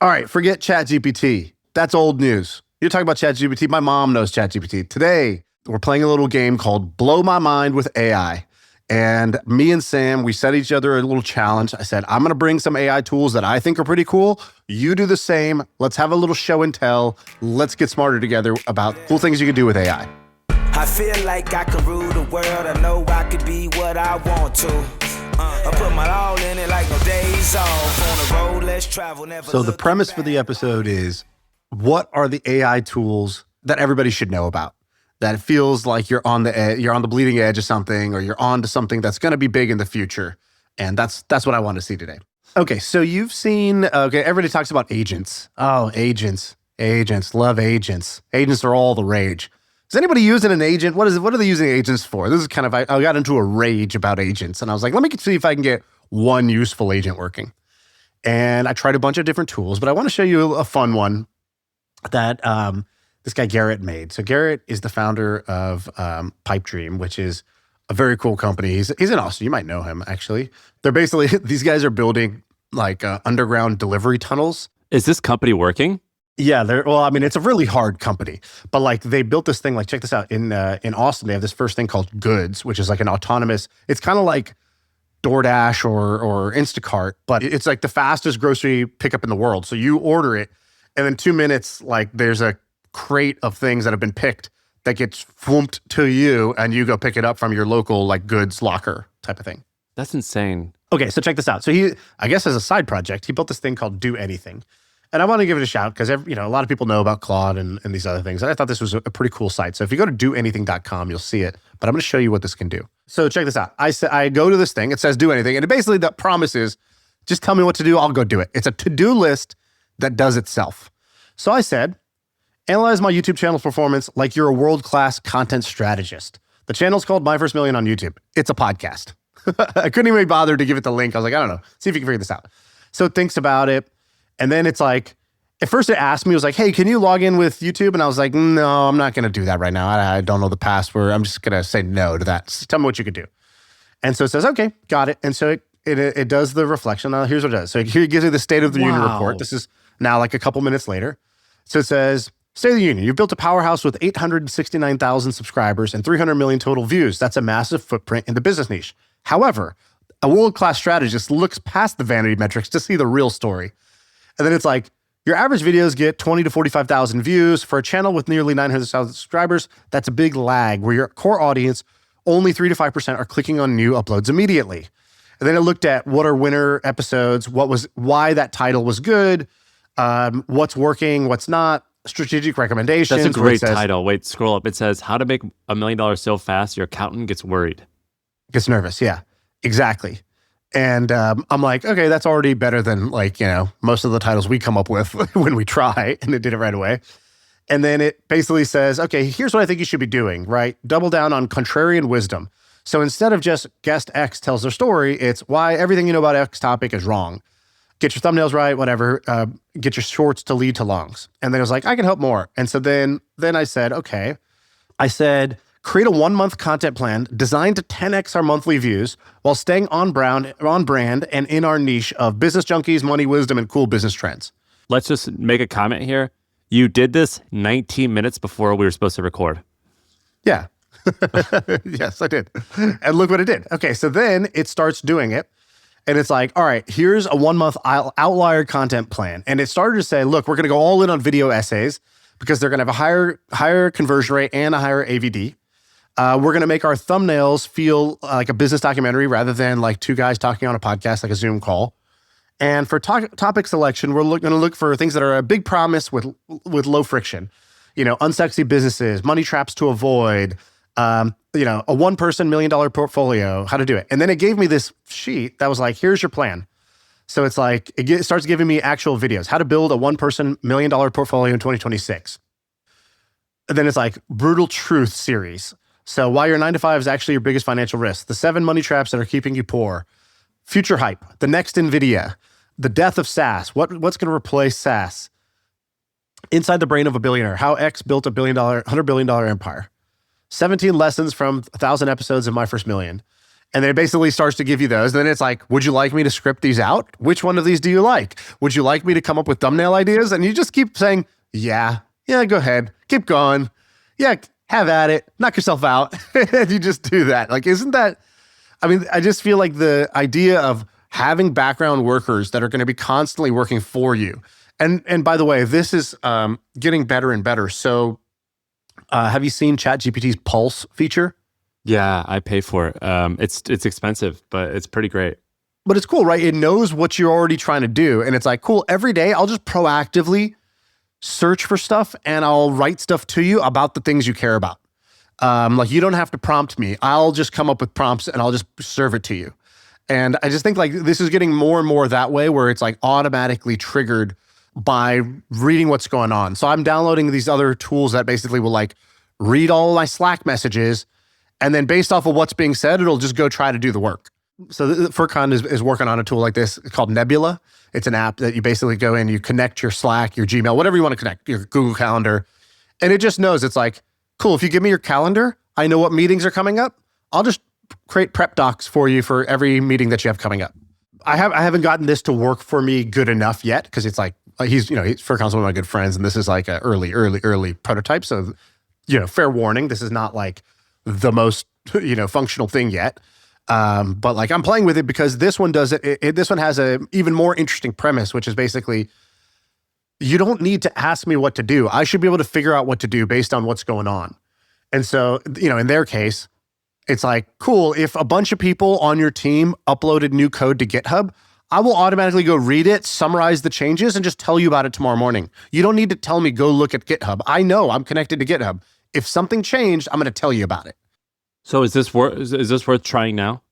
All right, forget ChatGPT. That's old news. You're talking about ChatGPT. My mom knows ChatGPT. Today, we're playing a little game called Blow My Mind with AI. And me and Sam, we set each other a little challenge. I said, I'm going to bring some AI tools that I think are pretty cool. You do the same. Let's have a little show and tell. Let's get smarter together about cool things you can do with AI. I feel like I can rule the world. I know I could be what I want to. I put my all in it like no days off. On the road, let's travel. Never So the premise for the episode is, what are the AI tools that everybody should know about? That it feels like you're on the bleeding edge of something, or you're on to something that's going to be big in the future. And that's what I want to see today. Okay, so you've seen, everybody talks about agents. Oh, agents, love agents. Agents are all the rage. Is anybody using an agent? What are they using agents for? This is kind of, I got into a rage about agents, and I was like, let me see if I can get one useful agent working. And I tried a bunch of different tools, but I want to show you a fun one that this guy Garrett made. So Garrett is the founder of Pipe Dream, which is a very cool company. He's in Austin. You might know him, actually. They're basically, these guys are building like underground delivery tunnels. Is this company working? Yeah, it's a really hard company, but like they built this thing, like check this out, in Austin, they have this first thing called Goods, which is like an autonomous, it's kind of like DoorDash or Instacart, but it's like the fastest grocery pickup in the world. So you order it, and in 2 minutes, like there's a crate of things that have been picked that gets flumped to you, and you go pick it up from your local like Goods locker type of thing. That's insane. Okay, so check this out. So he, I guess as a side project, he built this thing called Do Anything. And I want to give it a shout because a lot of people know about Claude and these other things. And I thought this was a pretty cool site. So if you go to doanything.com, you'll see it. But I'm going to show you what this can do. So check this out. I go to this thing. It says do anything. And it basically, the promise is, just tell me what to do. I'll go do it. It's a to-do list that does itself. So I said, analyze my YouTube channel's performance like you're a world-class content strategist. The channel's called My First Million on YouTube. It's a podcast. I couldn't even bother to give it the link. I was like, I don't know. See if you can figure this out. So it thinks about it. And then it's like, at first it asked me, it was like, hey, can you log in with YouTube? And I was like, no, I'm not going to do that right now. I don't know the password. I'm just going to say no to that. Just tell me what you could do. And so it says, okay, got it. And so it does the reflection. Now, here's what it does. So here it gives you the State of the Union report. This is now like a couple minutes later. So it says, State of the Union, you've built a powerhouse with 869,000 subscribers and 300 million total views. That's a massive footprint in the business niche. However, a world-class strategist looks past the vanity metrics to see the real story. And then it's like, your average videos get 20 to 45,000 views. For a channel with nearly 900,000 subscribers, that's a big lag where your core audience, only 3 to 5% are clicking on new uploads immediately. And then it looked at what are winner episodes, why that title was good, what's working, what's not, strategic recommendations. That's a great title. Wait, scroll up. It says, how to make $1 million so fast your accountant gets worried. Gets nervous, yeah, exactly. And I'm like, okay, that's already better than most of the titles we come up with when we try, and it did it right away. And then it basically says, okay, here's what I think you should be doing, right? Double down on contrarian wisdom. So instead of just guest X tells their story, it's why everything you know about X topic is wrong. Get your thumbnails right, whatever. Get your shorts to lead to longs. And then it was like, I can help more. And so then I said, okay. I said, create a 1-month content plan designed to 10x our monthly views while staying on brand and in our niche of business junkies, money, wisdom, and cool business trends. Let's just make a comment here. You did this 19 minutes before we were supposed to record. Yeah. Yes, I did. And look what it did. Okay, so then it starts doing it. And it's like, all right, here's a 1-month outlier content plan. And it started to say, look, we're going to go all in on video essays because they're going to have a higher conversion rate and a higher AVD. We're going to make our thumbnails feel like a business documentary rather than like two guys talking on a podcast, like a Zoom call. And for topic selection, we're going to look for things that are a big promise with low friction. Unsexy businesses, money traps to avoid, a one-person $1 million portfolio, how to do it. And then it gave me this sheet that was like, here's your plan. So it's like, it starts giving me actual videos, how to build a one-person $1 million portfolio in 2026. And then it's like, brutal truth series. So why your 9-to-5 is actually your biggest financial risk. The 7 money traps that are keeping you poor. Future hype. The next NVIDIA. The death of SaaS. What's going to replace SaaS? Inside the brain of a billionaire. How X built $100 billion empire. 17 lessons from 1,000 episodes of My First Million. And then it basically starts to give you those. And then it's like, would you like me to script these out? Which one of these do you like? Would you like me to come up with thumbnail ideas? And you just keep saying, yeah, go ahead. Keep going. Yeah, have at it. Knock yourself out. And you just do that. Like, isn't that, I mean, I just feel like the idea of having background workers that are going to be constantly working for you. And by the way, this is getting better and better. So have you seen ChatGPT's Pulse feature? Yeah, I pay for it. It's expensive, but it's pretty great. But it's cool, right? It knows what you're already trying to do. And it's like, cool, every day I'll just proactively search for stuff and I'll write stuff to you about the things you care about. Like you don't have to prompt me. I'll just come up with prompts and I'll just serve it to you. And I just think like this is getting more and more that way where it's like automatically triggered by reading what's going on. So I'm downloading these other tools that basically will like read all my Slack messages. And then based off of what's being said, it'll just go try to do the work. So Furkan is working on a tool like this called Nebula. It's an app that you basically go in, you connect your Slack, your Gmail, whatever you want to connect, your Google Calendar. And it just knows, it's like, cool, if you give me your calendar, I know what meetings are coming up. I'll just create prep docs for you for every meeting that you have coming up. I haven't gotten this to work for me good enough yet because it's like, Furkan's one of my good friends and this is like an early prototype. So, fair warning, this is not like the most, functional thing yet. But like I'm playing with it because this one does it. This one has a even more interesting premise, which is basically you don't need to ask me what to do. I should be able to figure out what to do based on what's going on. And so, in their case, it's like, cool, if a bunch of people on your team uploaded new code to GitHub, I will automatically go read it, summarize the changes, and just tell you about it tomorrow morning. You don't need to tell me, go look at GitHub. I know I'm connected to GitHub. If something changed, I'm going to tell you about it. So is this worth trying now?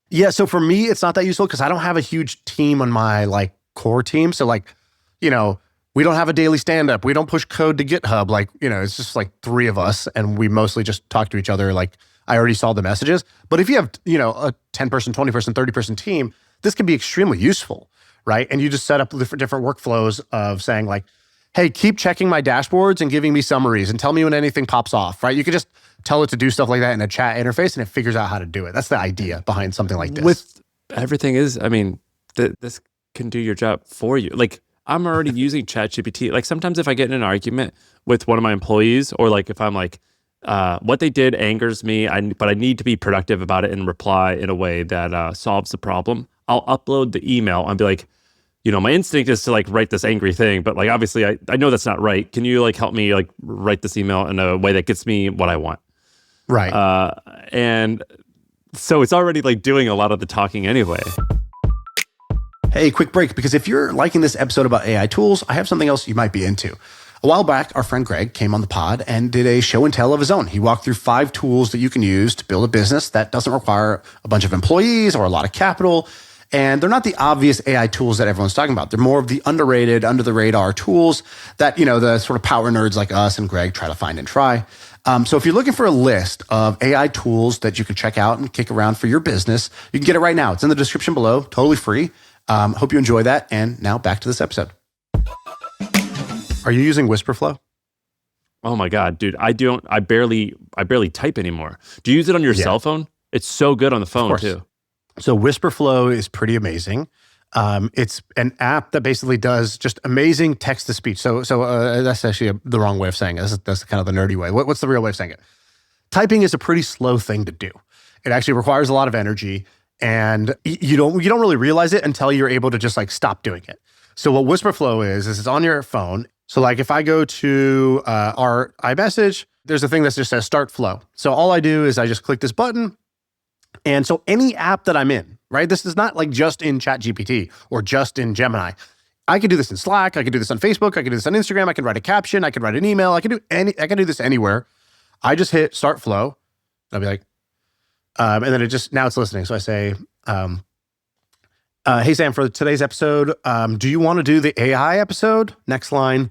Yeah. So for me, it's not that useful because I don't have a huge team on my like core team. So like, we don't have a daily stand-up. We don't push code to GitHub. Like, it's just like 3 of us and we mostly just talk to each other. Like I already saw the messages. But if you have, a 10-person, 20-person, 30-person team, this can be extremely useful, right? And you just set up different workflows of saying like, hey, keep checking my dashboards and giving me summaries and tell me when anything pops off, right? You could just tell it to do stuff like that in a chat interface and it figures out how to do it. That's the idea behind something like this. With everything is, this can do your job for you. Like I'm already using ChatGPT. Like sometimes if I get in an argument with one of my employees or like if I'm like, what they did angers me, but I need to be productive about it and reply in a way that solves the problem, I'll upload the email and be like, my instinct is to like write this angry thing, but like obviously I know that's not right. Can you like help me like write this email in a way that gets me what I want? Right. And so it's already like doing a lot of the talking anyway. Hey, quick break, because if you're liking this episode about AI tools, I have something else you might be into. A while back, our friend Greg came on the pod and did a show and tell of his own. He walked through 5 tools that you can use to build a business that doesn't require a bunch of employees or a lot of capital. And they're not the obvious AI tools that everyone's talking about. They're more of the underrated, under the radar tools that, the sort of power nerds like us and Greg try to find and try. So if you're looking for a list of AI tools that you can check out and kick around for your business, you can get it right now. It's in the description below, totally free. Hope you enjoy that. And now back to this episode. Are you using Whisperflow? Oh my God, dude. I barely type anymore. Do you use it on your cell phone? It's so good on the phone too. So Whisperflow is pretty amazing. It's an app that basically does just amazing text to speech. So that's actually the wrong way of saying it. That's kind of the nerdy way. What's the real way of saying it? Typing is a pretty slow thing to do. It actually requires a lot of energy, and you don't really realize it until you're able to just like stop doing it. So what Whisperflow is it's on your phone. So like if I go to our iMessage, there's a thing that just says start flow. So all I do is I just click this button. And so any app that I'm in, right? This is not like just in ChatGPT or just in Gemini. I could do this in Slack. I could do this on Facebook. I could do this on Instagram. I could write a caption. I could write an email. I can do this anywhere. I just hit start flow. I'll be like, and then now it's listening. So I say, hey, Sam, for today's episode, do you want to do the AI episode? Next line.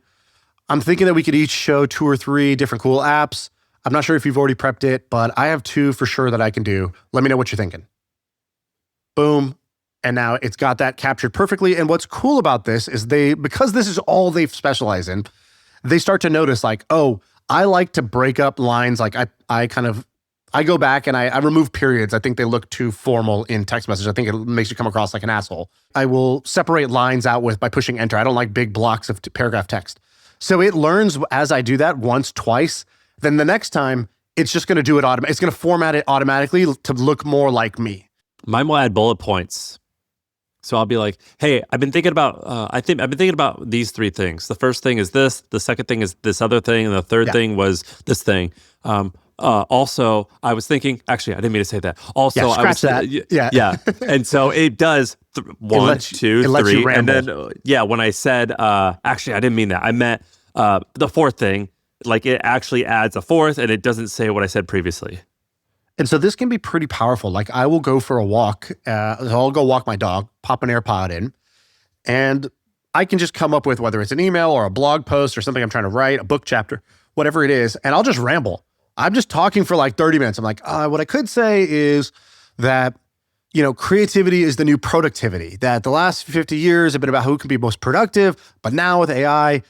I'm thinking that we could each show 2 or 3 different cool apps. I'm not sure if you've already prepped it, but I have 2 for sure that I can do. Let me know what you're thinking. Boom. And now it's got that captured perfectly. And what's cool about this is because this is all they specialize in, they start to notice like, oh, I like to break up lines. Like I kind of I go back and I remove periods. I think they look too formal in text message. I think it makes you come across like an asshole. I will separate lines out by pushing enter. I don't like big blocks of paragraph text. So it learns as I do that once, twice. Then the next time, it's just going to do it automatically. It's going to format it automatically to look more like me. Mine will add bullet points. So I'll be like, hey, I've been thinking about, I've been thinking about these 3 things. The first thing is this, the second thing is this other thing, and the third thing was this thing. Also, I was thinking, actually, I didn't mean to say that. Also, I was that. Yeah. And so it does 1, 2, 3. And then, when I said, actually, I didn't mean that. I meant the fourth thing, like it actually adds a fourth and it doesn't say what I said previously. And so this can be pretty powerful. Like I will go for a walk. I'll go walk my dog, pop an AirPod in, and I can just come up with whether it's an email or a blog post or something I'm trying to write, a book chapter, whatever it is, and I'll just ramble. I'm just talking for like 30 minutes. I'm like, what I could say is that, creativity is the new productivity, that the last 50 years have been about who can be most productive, but now with AI,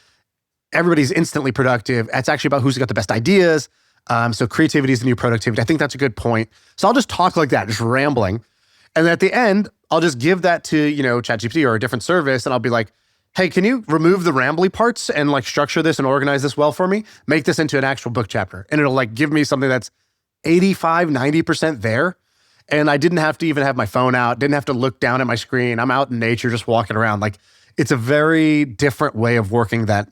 everybody's instantly productive. It's actually about who's got the best ideas. So creativity is the new productivity. I think that's a good point. So I'll just talk like that, just rambling. And then at the end, I'll just give that to, ChatGPT or a different service. And I'll be like, hey, can you remove the rambly parts and like structure this and organize this well for me? Make this into an actual book chapter. And it'll like give me something that's 85, 90% there. And I didn't have to even have my phone out, didn't have to look down at my screen. I'm out in nature, just walking around. Like it's a very different way of working that,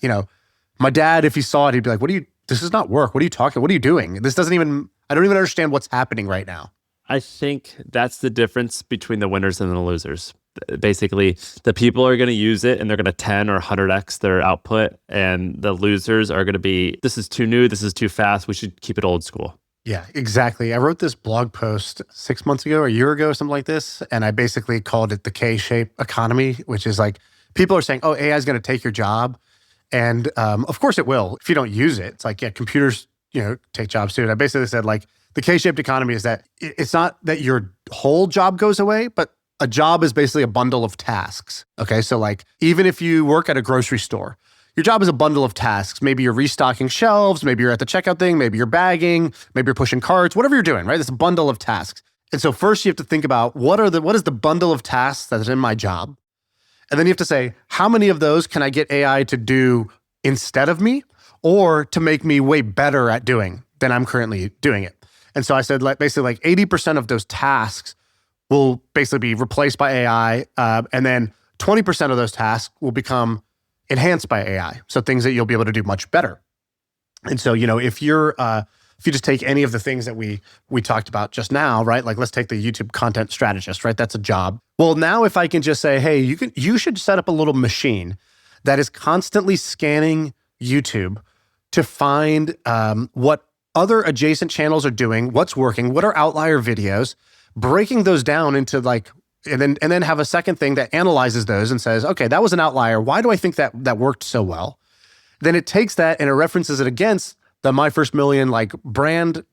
my dad, if he saw it, he'd be like, this is not work. What are you talking? What are you doing? I don't even understand what's happening right now. I think that's the difference between the winners and the losers. Basically, the people are going to use it and they're going to 10 or 100x their output. And the losers are going to be, this is too new. This is too fast. We should keep it old school. Yeah, exactly. I wrote this blog post 6 months ago, a year ago, something like this. And I basically called it the K-shaped economy, which is like, people are saying, AI is going to take your job. And of course it will if you don't use it. It's like, computers, take jobs too. And I basically said like the K-shaped economy is that it's not that your whole job goes away, but a job is basically a bundle of tasks. Okay. So like, even if you work at a grocery store, your job is a bundle of tasks. Maybe you're restocking shelves. Maybe you're at the checkout thing. Maybe you're bagging. Maybe you're pushing carts, whatever you're doing, right? It's a bundle of tasks. And so first you have to think about what is the bundle of tasks that's in my job? And then you have to say, how many of those can I get AI to do instead of me or to make me way better at doing than I'm currently doing it? And so I said, basically 80% of those tasks will basically be replaced by AI. And then 20% of those tasks will become enhanced by AI. So things that you'll be able to do much better. And so, if you just take any of the things that we talked about just now, right? Like let's take the YouTube content strategist, right? That's a job. Well, now if I can just say, hey, you should set up a little machine that is constantly scanning YouTube to find what other adjacent channels are doing, what's working, what are outlier videos, breaking those down into like, and then have a second thing that analyzes those and says, okay, that was an outlier. Why do I think that worked so well? Then it takes that and it references it against the My First Million like brand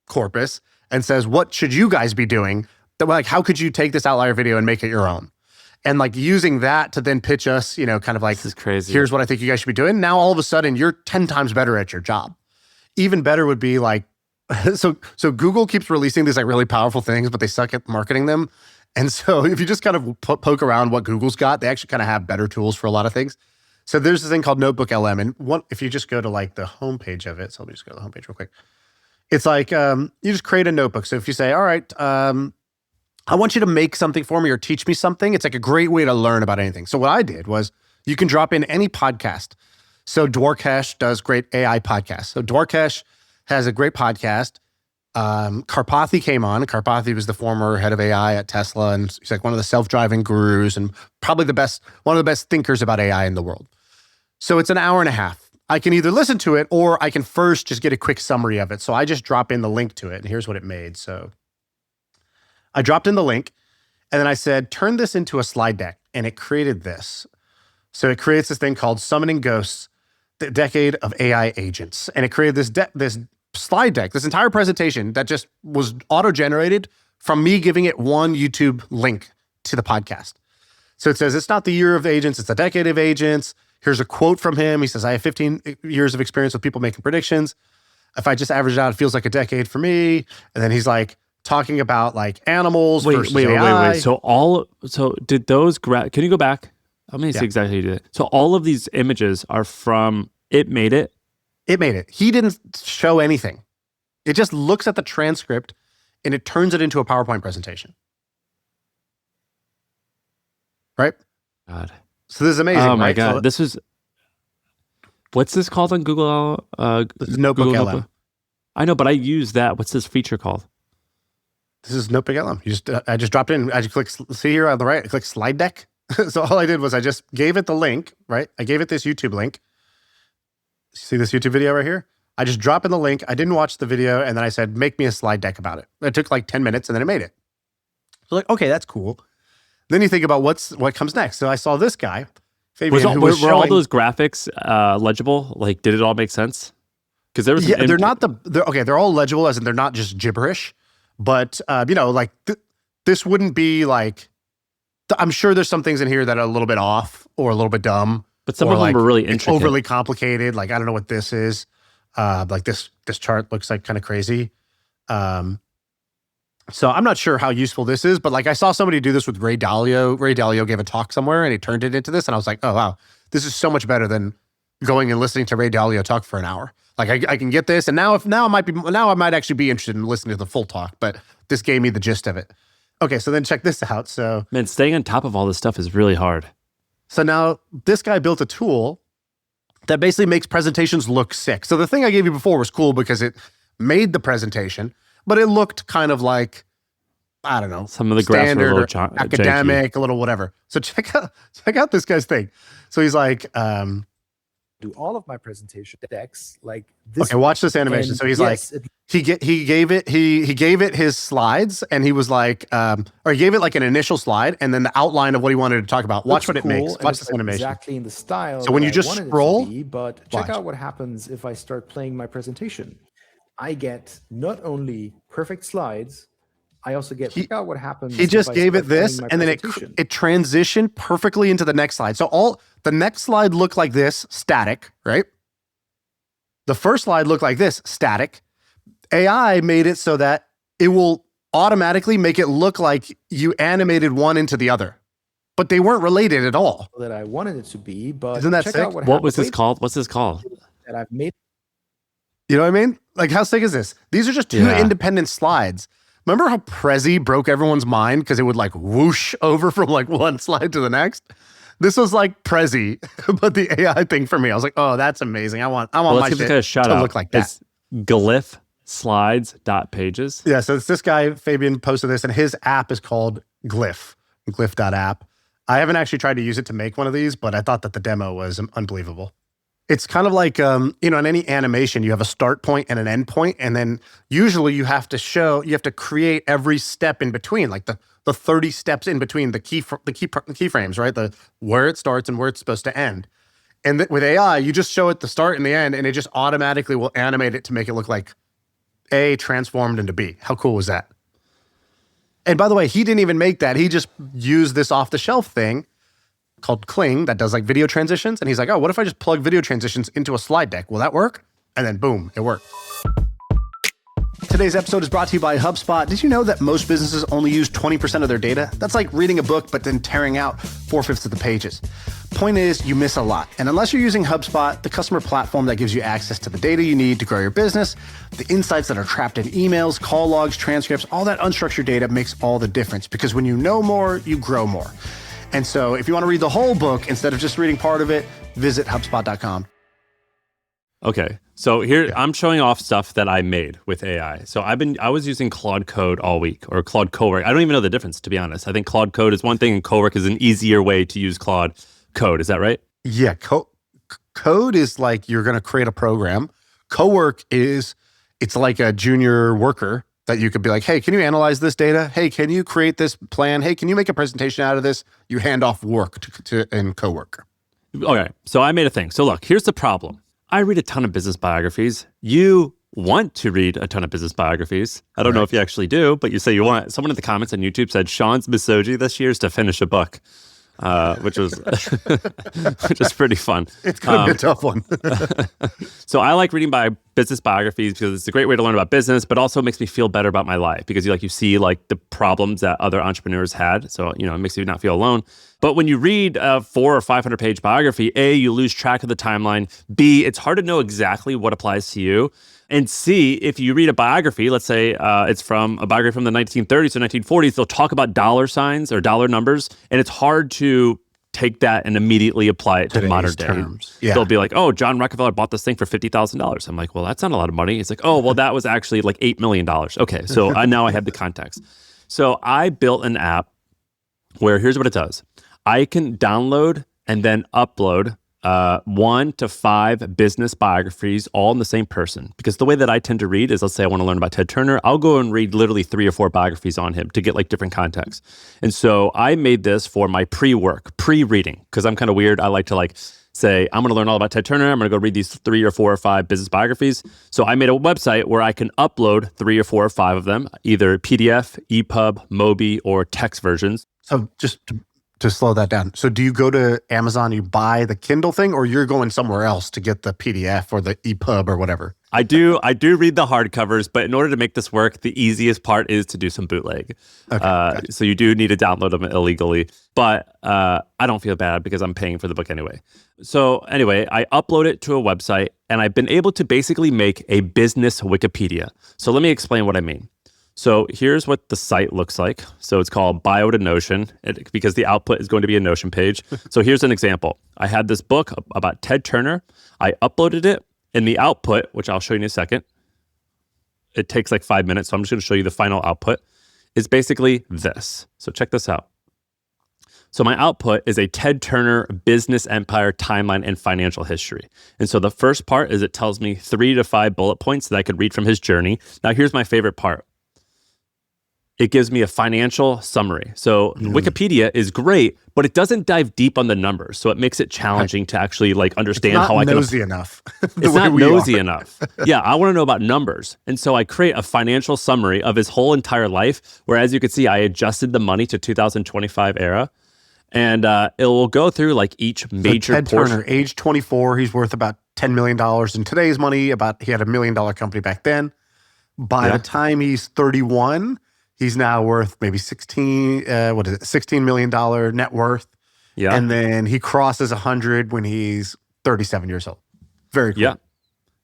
corpus and says, what should you guys be doing? Like, how could you take this outlier video and make it your own? And like using that to then pitch us, kind of like, this is crazy. Here's what I think you guys should be doing. Now, all of a sudden you're 10 times better at your job. Even better would be like, so Google keeps releasing these like really powerful things, but they suck at marketing them. And so if you just kind of poke around what Google's got, they actually kind of have better tools for a lot of things. So there's this thing called Notebook LM. And if you just go to like the homepage of it, so let me just go to the homepage real quick. It's like, you just create a notebook. So if you say, all right, I want you to make something for me or teach me something, it's like a great way to learn about anything. So what I did was you can drop in any podcast. So Dwarkesh does great AI podcasts. So Dwarkesh has a great podcast. Karpathy came on. Karpathy was the former head of AI at Tesla, and he's like one of the self-driving gurus and probably one of the best thinkers about AI in the world. So it's an hour and a half. I can either listen to it or I can first just get a quick summary of it. So I just drop in the link to it, and here's what it made. So I dropped in the link, and then I said, turn this into a slide deck, and it created this. So it creates this thing called Summoning Ghosts, the Decade of AI Agents. And it created this slide deck, this entire presentation that just was auto-generated from me giving it one YouTube link to the podcast. So it says, it's not the year of agents, it's the decade of agents. Here's a quote from him. He says, I have 15 years of experience with people making predictions. If I just average it out, it feels like a decade for me. And then he's like talking about like animals versus AI. So did those can you go back? Let me see exactly how you did it. So all of these images are from It Made It? It made it. He didn't show anything. It just looks at the transcript and it turns it into a PowerPoint presentation. Right? God. So this is amazing. Oh my right? God. So, This is, what's this called on Google? this is Notebook Google LM. Notebook? I know, but I use that. What's this feature called? This is Notebook LM. I just dropped in. I just click, see here on the right, I click slide deck. So all I did was I just gave it the link, right? I gave it this YouTube link. See this YouTube video right here? I just dropped in the link. I didn't watch the video. And then I said, make me a slide deck about it. It took like 10 minutes and then it made it. So like, okay, that's cool. Then you think about what comes next. So I saw this guy, Fabian, Were all those graphics legible? Like, did it all make sense? Because there was they're not they're all legible as in they're not just gibberish, but like this wouldn't be like, I'm sure there's some things in here that are a little bit off or a little bit dumb. But some of them were really intricate. Overly complicated. Like, I don't know what this is. Like this chart looks like kind of crazy. So I'm not sure how useful this is, but like I saw somebody do this with Ray Dalio. Ray Dalio gave a talk somewhere and he turned it into this. And I was like, oh, wow, this is so much better than going and listening to Ray Dalio talk for an hour. Like I can get this. And now I might actually be interested in listening to the full talk, but this gave me the gist of it. Okay. So then check this out. So man, staying on top of all this stuff is really hard. So now this guy built a tool that basically makes presentations look sick. So the thing I gave you before was cool because it made the presentation, but it looked kind of like, I don't know, some of the graphs were a little academic, janky. a little whatever. So check out this guy's thing. So he's like, do all of my presentation decks like this. Okay, watch this animation. So he's he gave it his slides, and he was like, or he gave it like an initial slide, and then the outline of what he wanted to talk about. Watch what it makes. Watch this animation. Exactly in the style. So when you just scroll, but check out what happens if I start playing my presentation. I get not only perfect slides, I also get check out what happens. He just gave it this, and then it transitioned perfectly into the next slide. So the next slide looked like this, static, right? The first slide looked like this, static. AI made it so that it will automatically make it look like you animated one into the other, but they weren't related at all. That I wanted it to be, but isn't that check sick? out What was this called? What's this called? That I've made. You know what I mean? Like, how sick is this? These are just two independent slides. Remember how Prezi broke everyone's mind because it would like whoosh over from like one slide to the next? This was like Prezi, but the AI thing for me. I was like, oh, that's amazing. I want my shit to look like that. It's glyph slides.pages. Yeah, so it's this guy, Fabian, posted this, and his app is called Glyph, glyph.app. I haven't actually tried to use it to make one of these, but I thought that the demo was unbelievable. It's kind of like, in any animation, you have a start point and an end point, and then usually you have to create every step in between, like the 30 steps in between the keyframes, right? Where it starts and where it's supposed to end. And with AI, you just show it the start and the end, and it just automatically will animate it to make it look like A transformed into B. How cool was that? And by the way, he didn't even make that. He just used this off-the-shelf thing called Kling that does like video transitions. And he's like, oh, what if I just plug video transitions into a slide deck? Will that work? And then boom, it worked. Today's episode is brought to you by HubSpot. Did you know that most businesses only use 20% of their data? That's like reading a book, but then tearing out 4/5 of the pages. Point is, you miss a lot. And unless you're using HubSpot, the customer platform that gives you access to the data you need to grow your business, the insights that are trapped in emails, call logs, transcripts, all that unstructured data makes all the difference. Because when you know more, you grow more. And so if you want to read the whole book instead of just reading part of it, visit HubSpot.com. Okay, so here I'm showing off stuff that I made with AI. So I was using Claude Code all week, or Claude Cowork. I don't even know the difference, to be honest. I think Claude Code is one thing, and Cowork is an easier way to use Claude Code. Is that right? Yeah, code is like you're going to create a program. Cowork it's like a junior worker that you could be like, hey, can you analyze this data? Hey, can you create this plan? Hey, can you make a presentation out of this? You hand off work in Cowork. Okay, so I made a thing. So look, here's the problem. I read a ton of business biographies. You want to read a ton of business biographies. I don't know if you actually do, but you say you want. Someone in the comments on YouTube said Shaan's misogyny this year is to finish a book, which was pretty fun. It's going to be a tough one. So I like reading business biographies because it's a great way to learn about business, but also makes me feel better about my life because you see like the problems that other entrepreneurs had. So, it makes you not feel alone. But when you read a 400 or 500 page biography, A, you lose track of the timeline. B, it's hard to know exactly what applies to you. And C, if you read a biography, let's say it's from a biography from the 1930s or 1940s, they'll talk about dollar signs or dollar numbers, and it's hard to take that and immediately apply it to modern day terms. Yeah. They'll be like, oh, John Rockefeller bought this thing for $50,000. I'm like, well, that's not a lot of money. It's like, oh, well, that was actually like $8 million. Okay, so now I have the context. So I built an app where here's what it does. I can download and then upload 1 to 5 business biographies all in the same person. Because the way that I tend to read is, let's say I want to learn about Ted Turner, I'll go and read literally 3 or 4 biographies on him to get like different contexts. And so I made this for my pre-reading, because I'm kind of weird. I like to like say, I'm going to learn all about Ted Turner. I'm going to go read these 3 or 4 or 5 business biographies. So I made a website where I can upload 3 or 4 or 5 of them, either PDF, EPUB, Mobi, or text versions. So just to slow that down. So do you go to Amazon, you buy the Kindle thing, or you're going somewhere else to get the PDF or the EPUB or whatever? I do read the hardcovers, but in order to make this work, the easiest part is to do some bootleg. Okay, gotcha. So you do need to download them illegally, but I don't feel bad because I'm paying for the book anyway. So anyway, I upload it to a website, and I've been able to basically make a business Wikipedia. So let me explain what I mean. So here's what the site looks like. So it's called Bio to Notion because the output is going to be a Notion page. So here's an example. I had this book about Ted Turner. I uploaded it, and the output, which I'll show you in a second, it takes like 5 minutes. So I'm just going to show you the final output, is basically this. So check this out. So my output is a Ted Turner business empire timeline and financial history. And so the first part is it tells me 3 to 5 bullet points that I could read from his journey. Now here's my favorite part. It gives me a financial summary. So Wikipedia is great, but it doesn't dive deep on the numbers. So it makes it challenging to actually like understand how I can. It's not nosy enough. It's not nosy enough. Yeah, I want to know about numbers. And so I create a financial summary of his whole entire life, where as you can see, I adjusted the money to 2025 era. And it will go through like each major Ted portion. Turner, age 24, he's worth about $10 million in today's money. He had $1 million company back then. By the time he's 31, he's now worth maybe $16 million net worth. Yeah. And then he crosses 100 when he's 37 years old. Very cool. Yeah.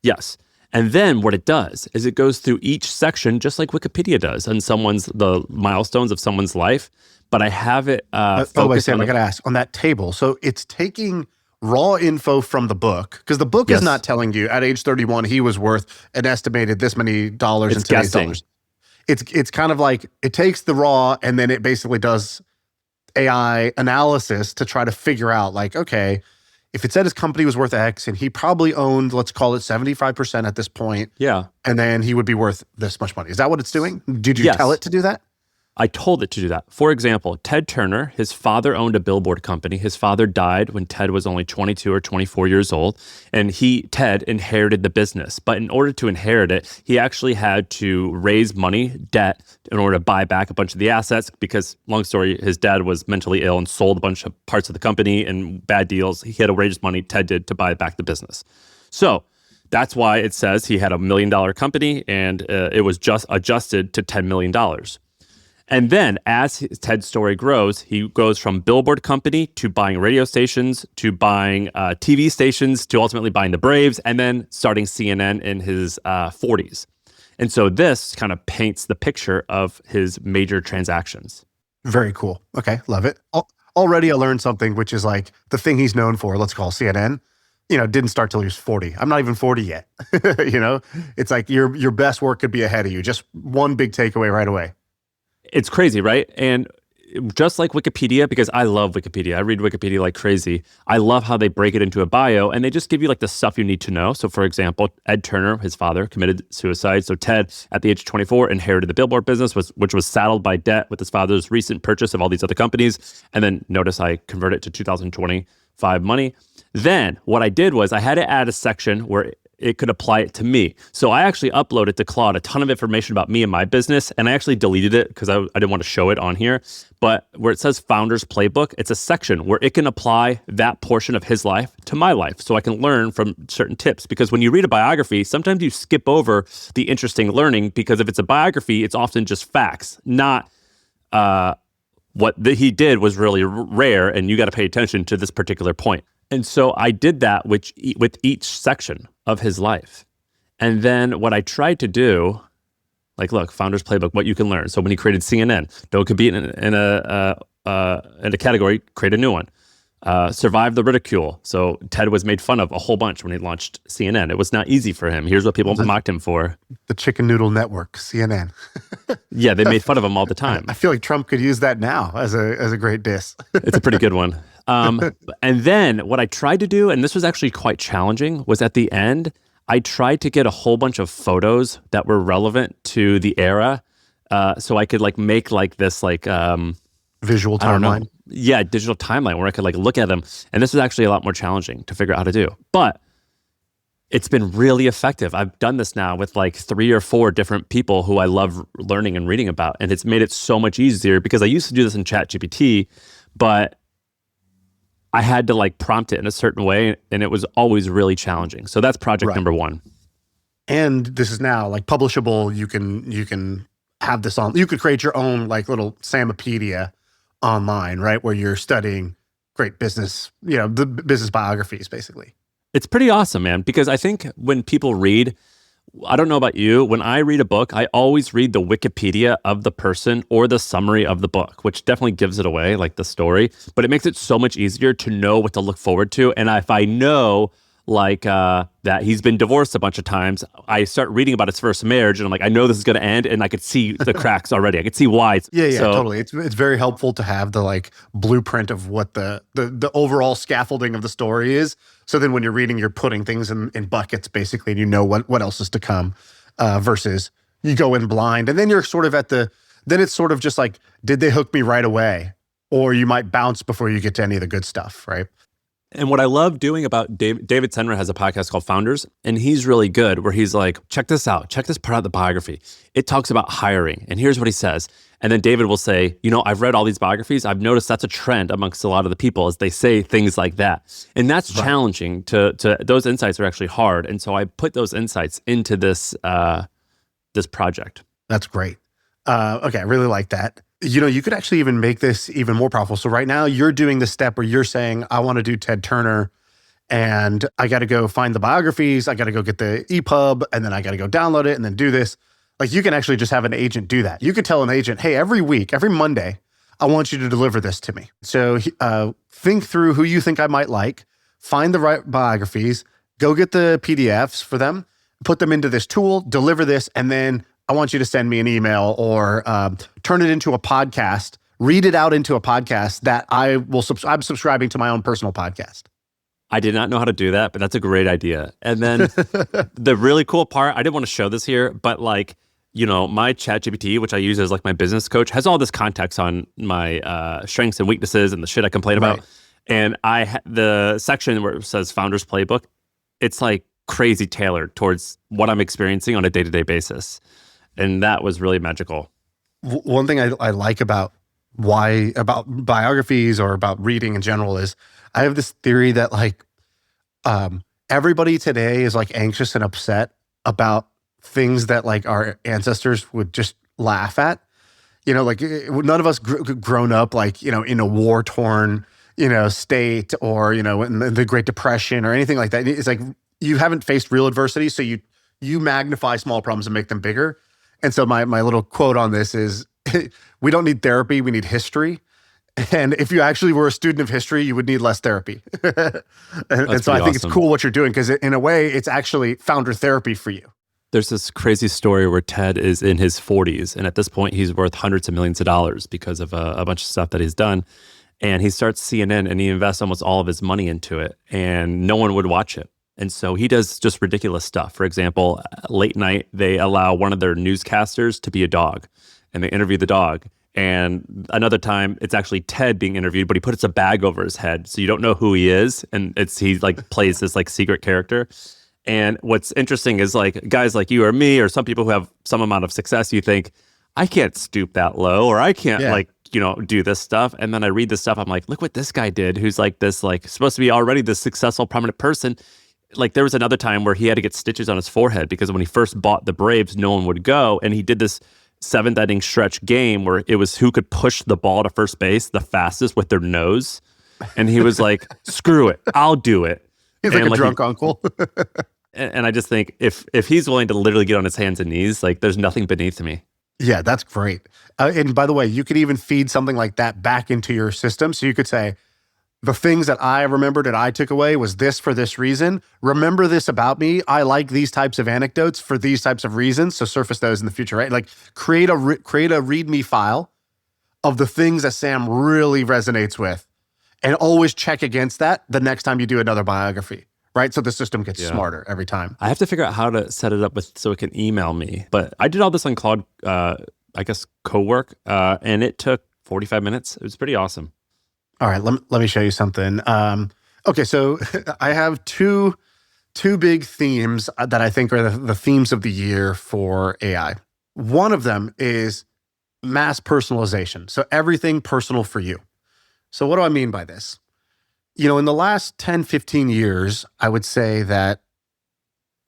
Yes. And then what it does is it goes through each section, just like Wikipedia does, and the milestones of someone's life. But I have it wait, Sam, I got to ask, on that table, so it's taking raw info from the book, because the book is not telling you at age 31 he was worth an estimated this many dollars in today's dollars. It's kind of like it takes the raw and then it basically does AI analysis to try to figure out like, okay, if it said his company was worth X and he probably owned, let's call it 75% at this point. Yeah. And then he would be worth this much money. Is that what it's doing? Did you tell it to do that? I told it to do that. For example, Ted Turner, his father owned a billboard company. His father died when Ted was only 22 or 24 years old, and Ted inherited the business. But in order to inherit it, he actually had to raise money, debt, in order to buy back a bunch of the assets because, long story, his dad was mentally ill and sold a bunch of parts of the company and bad deals. He had to raise money, Ted did, to buy back the business. So that's why it says he had $1 million company and it was just adjusted to $10 million. And then as Ted's story grows, he goes from billboard company to buying radio stations, to buying TV stations, to ultimately buying the Braves, and then starting CNN in his 40s. And so this kind of paints the picture of his major transactions. Very cool. Okay, love it. Already I learned something, which is like the thing he's known for, let's call CNN, didn't start till he was 40. I'm not even 40 yet. It's like your best work could be ahead of you. Just one big takeaway right away. It's crazy, right? And just like Wikipedia, because I love Wikipedia. I read Wikipedia like crazy. I love how they break it into a bio and they just give you like the stuff you need to know. So for example, Ed Turner, his father, committed suicide. So Ted, at the age of 24, inherited the billboard business, which was saddled by debt with his father's recent purchase of all these other companies. And then notice I converted it to 2025 money. Then what I did was I had to add a section where it could apply it to me. So I actually uploaded to Claude a ton of information about me and my business, and I actually deleted it because I didn't want to show it on here. But where it says Founders Playbook, it's a section where it can apply that portion of his life to my life, so I can learn from certain tips. Because when you read a biography, sometimes you skip over the interesting learning, because if it's a biography, it's often just facts, not what he did was really rare, and you got to pay attention to this particular point. And so I did that with each section of his life. And then what I tried to do, like, look, Founders Playbook, what you can learn. So when he created CNN, don't compete in a category, create a new one. Survive the ridicule. So Ted was made fun of a whole bunch when he launched CNN. It was not easy for him. Here's what people mocked him for. The Chicken Noodle Network, CNN. Yeah, they made fun of him all the time. I feel like Trump could use that now as a great diss. It's a pretty good one. And then what I tried to do, and this was actually quite challenging, was at the end, I tried to get a whole bunch of photos that were relevant to the era, so I could make this visual timeline. Yeah, digital timeline where I could look at them. And this was actually a lot more challenging to figure out how to do. But it's been really effective. I've done this now with 3 or 4 different people who I love learning and reading about. And it's made it so much easier, because I used to do this in ChatGPT, but I had to prompt it in a certain way, and it was always really challenging. So that's project number 1. And this is now publishable. You can have this on. You could create your own little Samopedia online, right, where you're studying great business, the business biographies, basically. It's pretty awesome, man, because I think when people read, I don't know about you, when I read a book, I always read the Wikipedia of the person or the summary of the book, which definitely gives it away, the story, but it makes it so much easier to know what to look forward to. And if I know that he's been divorced a bunch of times, I start reading about his first marriage, and I'm like, I know this is going to end, and I could see the cracks already. I could see why. Yeah, totally. It's very helpful to have the blueprint of what the overall scaffolding of the story is. So then when you're reading, you're putting things in buckets, basically, and you know what else is to come, versus you go in blind. And then you're sort of then it's sort of just did they hook me right away? Or you might bounce before you get to any of the good stuff, right? And what I love doing about David Senra has a podcast called Founders, and he's really good, where he's like, check this out. Check this part of the biography. It talks about hiring, and here's what he says. And then David will say, I've read all these biographies. I've noticed that's a trend amongst a lot of the people, as they say things like that. And that's challenging to those insights are actually hard. And so I put those insights into this project. That's great. Okay, I really like that. You could actually even make this even more powerful. So right now you're doing the step where you're saying, I want to do Ted Turner, and I got to go find the biographies. I got to go get the EPUB, and then I got to go download it and then do this. You can actually just have an agent do that. You could tell an agent, hey, every week, every Monday, I want you to deliver this to me. So think through who you think I might like, find the right biographies, go get the PDFs for them, put them into this tool, deliver this, and then I want you to send me an email or turn it into a podcast, read it out into a podcast that I'm subscribing to my own personal podcast. I did not know how to do that, but that's a great idea. And then the really cool part, I didn't want to show this here, but my ChatGPT, which I use as my business coach, has all this context on my strengths and weaknesses and the shit I complain about. And the section where it says Founders Playbook, it's crazy tailored towards what I'm experiencing on a day-to-day basis. And that was really magical. One thing I like about biographies or about reading in general is I have this theory that everybody today is anxious and upset about things that our ancestors would just laugh at. None of us grown up in a war-torn state, or in the Great Depression or anything like that. It's you haven't faced real adversity, so you magnify small problems and make them bigger. And so my little quote on this is, we don't need therapy, we need history. And if you actually were a student of history, you would need less therapy. and so I think it's cool what you're doing, because in a way, it's actually founder therapy for you. There's this crazy story where Ted is in his 40s, and at this point, he's worth hundreds of millions of dollars because of a bunch of stuff that he's done. And he starts CNN, and he invests almost all of his money into it, and no one would watch it. And so he does just ridiculous stuff. For example, late night, they allow one of their newscasters to be a dog, and they interview the dog. And another time, it's actually Ted being interviewed, but he puts a bag over his head, so you don't know who he is. And he plays this secret character. And what's interesting is like guys like you or me, or some people who have some amount of success, you think, I can't stoop that low, or I can't do this stuff. And then I read this stuff. I'm like, look what this guy did, who's like this, like supposed to be already this successful, prominent person. Like there was another time where he had to get stitches on his forehead because when he first bought the Braves, no one would go. And he did this 7th inning stretch game where it was who could push the ball to first base the fastest with their nose. And he was like, screw it, I'll do it. He's like a drunk uncle. And I just think if he's willing to literally get on his hands and knees, like there's nothing beneath me. Yeah, that's great. And by the way, you could even feed something like that back into your system. So you could say, the things that I remembered and I took away was this for this reason. Remember this about me. I like these types of anecdotes for these types of reasons. So surface those in the future, right? Like create a README file of the things that Sam really resonates with, and always check against that the next time you do another biography, right? So the system gets smarter every time. I have to figure out how to set it up so it can email me. But I did all this on Claude, I guess, co-work, and it took 45 minutes. It was pretty awesome. All right, let me show you something. Okay, so I have two big themes that I think are the themes of the year for AI. One of them is mass personalization. So everything personal for you. So what do I mean by this? In the last 10, 15 years, I would say that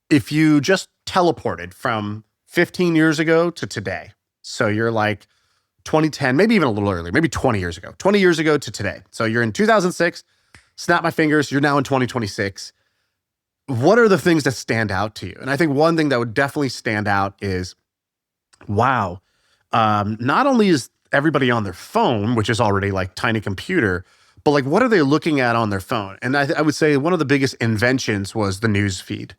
if you just teleported from 15 years ago to today, so you're like 2010, maybe even a little earlier, maybe 20 years ago to today. So you're in 2006, snap my fingers, you're now in 2026. What are the things that stand out to you? And I think one thing that would definitely stand out is, wow, not only is everybody on their phone, which is already like tiny computer, but like what are they looking at on their phone? And I would say one of the biggest inventions was the news feed.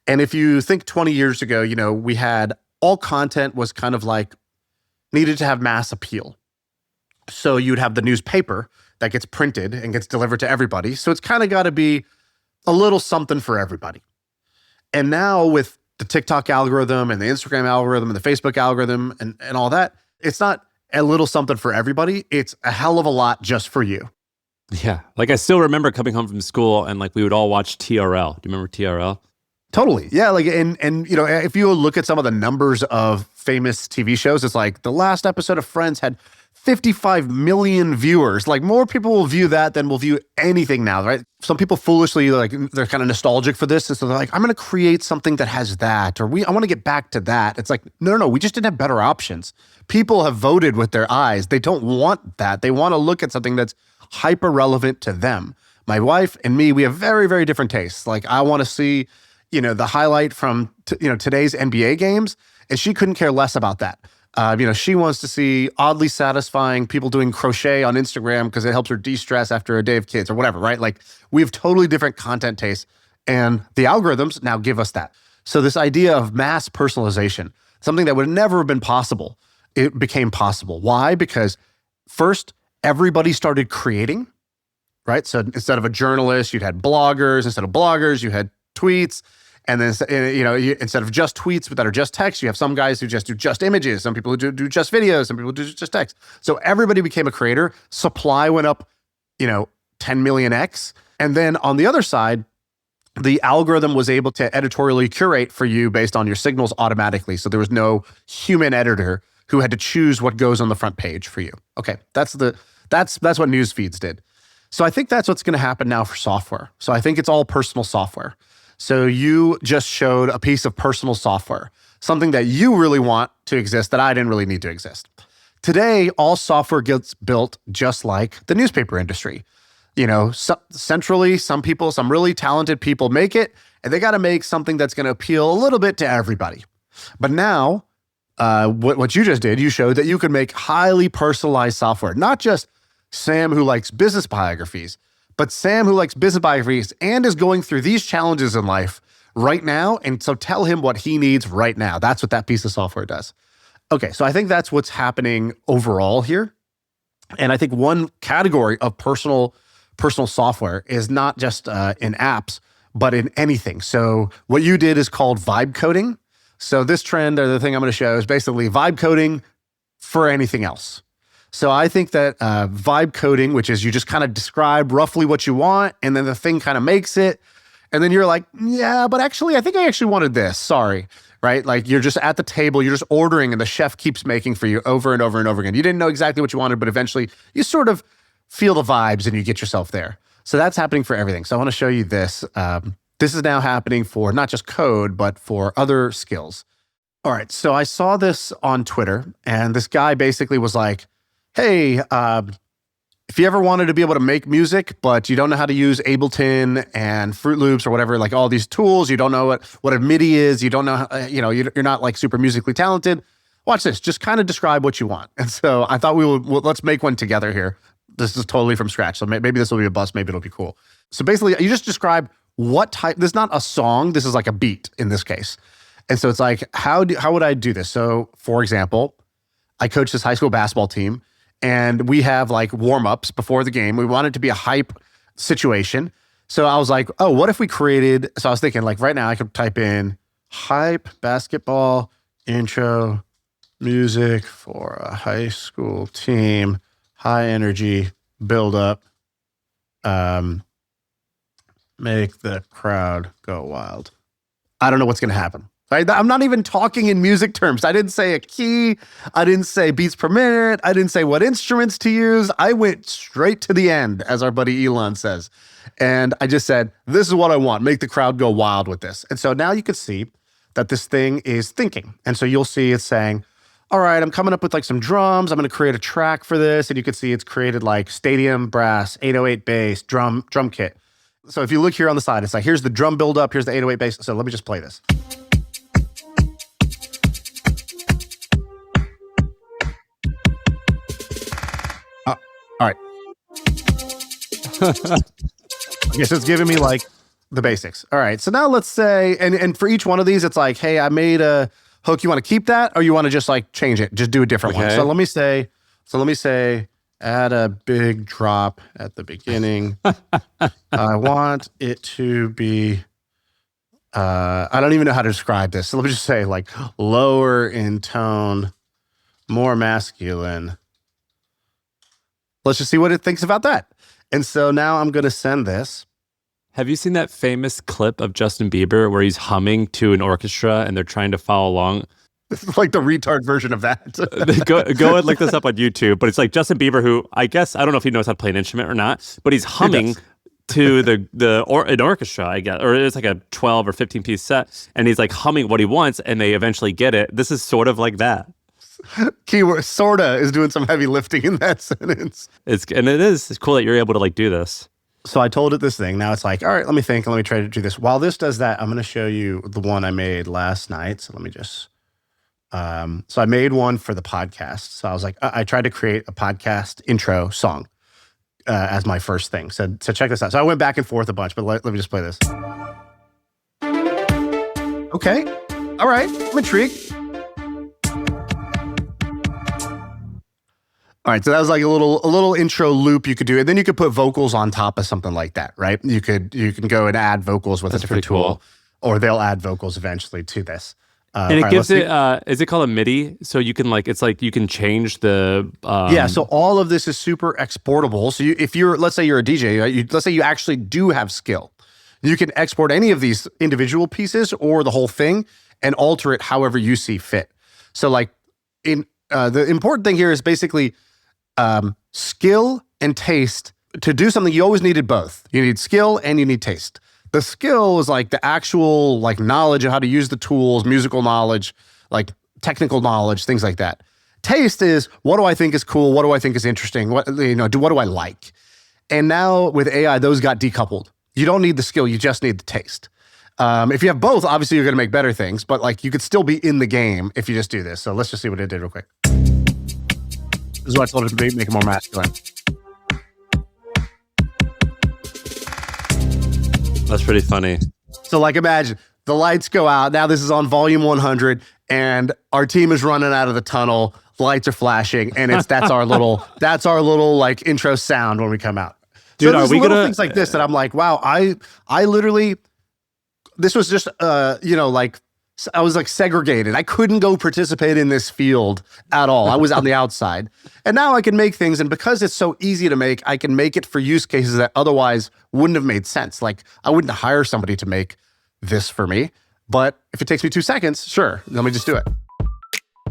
And if you think 20 years ago, we had all content was kind of like needed to have mass appeal. So you'd have the newspaper that gets printed and gets delivered to everybody. So it's kind of got to be a little something for everybody. And now with the TikTok algorithm and the Instagram algorithm and the Facebook algorithm and all that, it's not a little something for everybody. It's a hell of a lot just for you. Yeah. Like I still remember coming home from school and like we would all watch TRL. Do you remember TRL? Totally. Yeah. Like, and if you look at some of the numbers of famous TV shows, it's like the last episode of Friends had 55 million viewers. Like more people will view that than will view anything now, right? Some people foolishly, like they're kind of nostalgic for this. And so they're like, I'm going to create something that has that, or I want to get back to that. It's like, no, we just didn't have better options. People have voted with their eyes. They don't want that. They want to look at something that's hyper relevant to them. My wife and me, we have very, very different tastes. Like I want to see, the highlight from, today's NBA games, and she couldn't care less about that. She wants to see oddly satisfying people doing crochet on Instagram because it helps her de-stress after a day of kids or whatever, right? Like we have totally different content tastes, and the algorithms now give us that. So this idea of mass personalization, something that would never have been possible, it became possible. Why? Because first, everybody started creating, right? So instead of a journalist, you'd had bloggers. Instead of bloggers, you had tweets. And then, instead of just tweets that are just text, you have some guys who just do just images, some people who do just videos, some people do just text. So everybody became a creator. Supply went up, 10 million X. And then on the other side, the algorithm was able to editorially curate for you based on your signals automatically. So there was no human editor who had to choose what goes on the front page for you. Okay, that's what news feeds did. So I think that's what's going to happen now for software. So I think it's all personal software. So you just showed a piece of personal software, something that you really want to exist that I didn't really need to exist. Today, all software gets built just like the newspaper industry. Centrally, some really talented people make it, and they got to make something that's going to appeal a little bit to everybody. But now, what you just did, you showed that you could make highly personalized software, not just Sam who likes business biographies, but Sam who likes business biographies and is going through these challenges in life right now. And so tell him what he needs right now. That's what that piece of software does. Okay, so I think that's what's happening overall here. And I think one category of personal software is not just in apps, but in anything. So what you did is called vibe coding. So this trend, or the thing I'm going to show, is basically vibe coding for anything else. So I think that vibe coding, which is you just kind of describe roughly what you want, and then the thing kind of makes it. And then you're like, yeah, but actually, I think I actually wanted this. Sorry. Right? Like you're just at the table, you're just ordering and the chef keeps making for you over and over and over again. You didn't know exactly what you wanted, but eventually you sort of feel the vibes and you get yourself there. So that's happening for everything. So I want to show you this. This is now happening for not just code, but for other skills. All right. So I saw this on Twitter and this guy basically was like, hey, if you ever wanted to be able to make music, but you don't know how to use Ableton and Fruit Loops or whatever, like all these tools, you don't know what a MIDI is, you don't know, you're not like super musically talented, watch this. Just kind of describe what you want. And so I thought let's make one together here. This is totally from scratch. So maybe this will be a bust, maybe it'll be cool. So basically you just describe what type, this is not a song, this is like a beat in this case. And so it's like, how would I do this? So for example, I coach this high school basketball team. And we have like warm-ups before the game. We want it to be a hype situation. So I was like, oh, what if we created, so I was thinking like right now I could type in hype basketball intro music for a high school team, high energy build up, make the crowd go wild. I don't know what's going to happen. Right? I'm not even talking in music terms. I didn't say a key. I didn't say beats per minute. I didn't say what instruments to use. I went straight to the end, as our buddy Elon says. And I just said, this is what I want. Make the crowd go wild with this. And so now you can see that this thing is thinking. And so you'll see it's saying, all right, I'm coming up with like some drums. I'm going to create a track for this. And you can see it's created like stadium brass, 808 bass, drum kit. So if you look here on the side, it's like, here's the drum build up. Here's the 808 bass. So let me just play this. All right. I guess it's giving me like the basics. All right. So now let's say, and for each one of these, it's like, hey, I made a hook. You want to keep that or you want to just like change it? Just do a different one. So let me say, add a big drop at the beginning. I want it to be, I don't even know how to describe this. So let me just say like lower in tone, more masculine. Let's just see what it thinks about that. And so now I'm going to send this. Have you seen that famous clip of Justin Bieber where he's humming to an orchestra and they're trying to follow along? It's like the retard version of that. Go and look this up on YouTube. But it's like Justin Bieber, who I guess, I don't know if he knows how to play an instrument or not, but he's humming to an orchestra, I guess, or it's like a 12 or 15 piece set. And he's like humming what he wants and they eventually get it. This is sort of like that. Keyword sorta is doing some heavy lifting in that sentence. It's cool that you're able to like do this. So I told it this thing. Now it's like, all right, let me think. Let me try to do this. While this does that, I'm going to show you the one I made last night. So let me just, so I made one for the podcast. So I was like, I tried to create a podcast intro song as my first thing. So check this out. So I went back and forth a bunch, but let me just play this. Okay. All right. I'm intrigued. All right, so that was like a little intro loop you could do, and then you could put vocals on top of something like that, right? You can go and add vocals with a different tool, or they'll add vocals eventually to this. And it gives it, is it called a MIDI? So you can like, it's like you can change the. Yeah, so all of this is super exportable. So let's say you're a DJ, right? Let's say you actually do have skill. You can export any of these individual pieces or the whole thing and alter it however you see fit. So like the important thing here is basically skill and taste. To do something, you always needed both. You need skill and you need taste. The skill is like the actual like knowledge of how to use the tools, musical knowledge, like technical knowledge, things like that. Taste is what do I think is cool? What do I think is interesting? What do I like? And now with AI, those got decoupled. You don't need the skill, you just need the taste. If you have both, obviously you're going to make better things, but like you could still be in the game if you just do this. So let's just see what it did real quick. This is what I told it to make it more masculine. That's pretty funny. So like imagine the lights go out. Now this is on volume 100 and our team is running out of the tunnel. The lights are flashing and that's our little like intro sound when we come out. Dude, so are we little things like this that I'm like, wow, I literally, this was just, like I was like segregated. I couldn't go participate in this field at all. I was on the outside. And now I can make things. And because it's so easy to make, I can make it for use cases that otherwise wouldn't have made sense. Like I wouldn't hire somebody to make this for me. But if it takes me 2 seconds, sure, let me just do it.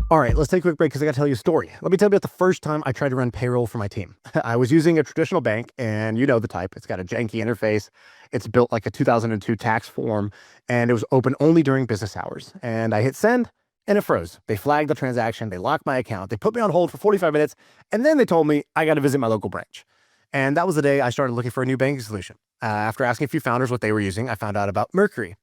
All right, let's take a quick break because I got to tell you a story. Let me tell you about the first time I tried to run payroll for my team. I was using a traditional bank, and you know the type. It's got a janky interface. It's built like a 2002 tax form, and it was open only during business hours. And I hit send, and it froze. They flagged the transaction. They locked my account. They put me on hold for 45 minutes, and then they told me I got to visit my local branch. And that was the day I started looking for a new banking solution. After asking a few founders what they were using, I found out about Mercury.